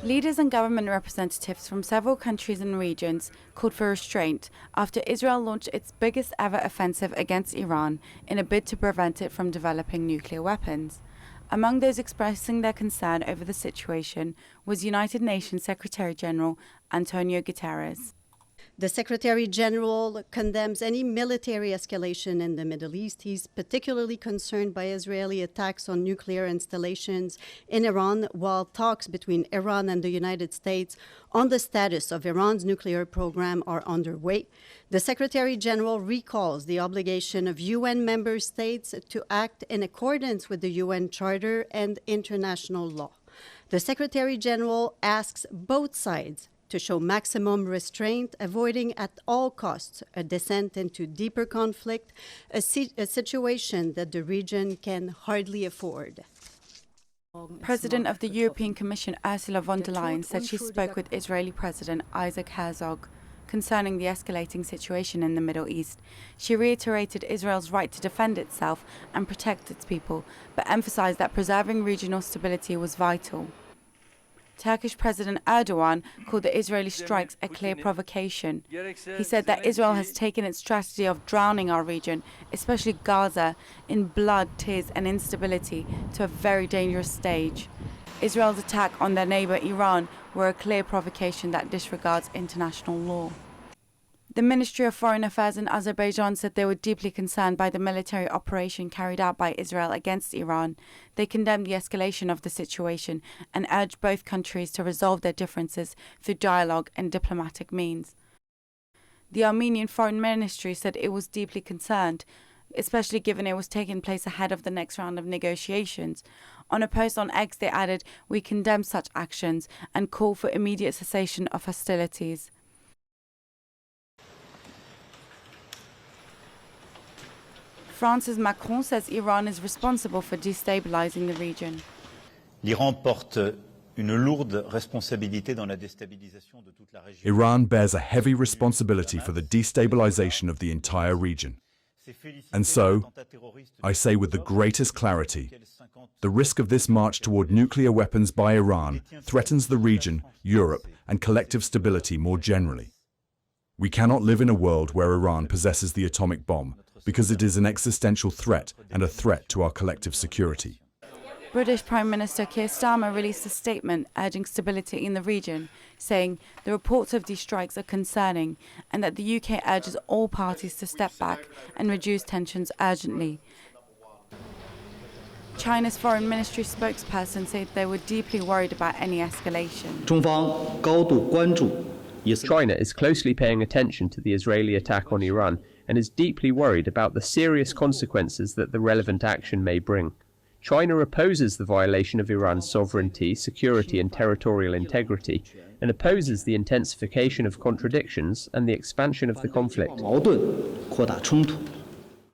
Leaders and government representatives from several countries and regions called for restraint after Israel launched its biggest ever offensive against Iran in a bid to prevent it from developing nuclear weapons. Among those expressing their concern over the situation was United Nations Secretary-General Antonio Guterres. The Secretary General condemns any military escalation in the Middle East. He's particularly concerned by Israeli attacks on nuclear installations in Iran, while talks between Iran and the United States on the status of Iran's nuclear program are underway. The Secretary General recalls the obligation of UN member states to act in accordance with the UN Charter and international law. The Secretary General asks both sides to show maximum restraint, avoiding at all costs a descent into deeper conflict, a situation that the region can hardly afford. President of the European Commission Ursula von der Leyen said she spoke with Israeli President Isaac Herzog concerning the escalating situation in the Middle East. She reiterated Israel's right to defend itself and protect its people, but emphasized that preserving regional stability was vital. Turkish President Erdogan called the Israeli strikes a clear provocation. He said that Israel has taken its strategy of drowning our region, especially Gaza, in blood, tears and instability to a very dangerous stage. Israel's attack on their neighbor Iran were a clear provocation that disregards international law. The Ministry of Foreign Affairs in Azerbaijan said they were deeply concerned by the military operation carried out by Israel against Iran. They condemned the escalation of the situation and urged both countries to resolve their differences through dialogue and diplomatic means. The Armenian Foreign Ministry said it was deeply concerned, especially given it was taking place ahead of the next round of negotiations. On a post on X, they added, "We condemn such actions and call for immediate cessation of hostilities." France's Macron says Iran is responsible for destabilizing the region. L'Iran porte une lourde responsabilité dans la déstabilisation de toute la région. Iran bears a heavy responsibility for the destabilization of the entire region. And so, I say with the greatest clarity, the risk of this march toward nuclear weapons by Iran threatens the region, Europe, and collective stability more generally. We cannot live in a world where Iran possesses the atomic bomb, because it is an existential threat and a threat to our collective security. British Prime Minister Keir Starmer released a statement urging stability in the region, saying the reports of these strikes are concerning and that the UK urges all parties to step back and reduce tensions urgently. China's Foreign Ministry spokesperson said they were deeply worried about any escalation. China is closely paying attention to the Israeli attack on Iran and is deeply worried about the serious consequences that the relevant action may bring. China opposes the violation of Iran's sovereignty, security and territorial integrity, and opposes the intensification of contradictions and the expansion of the conflict.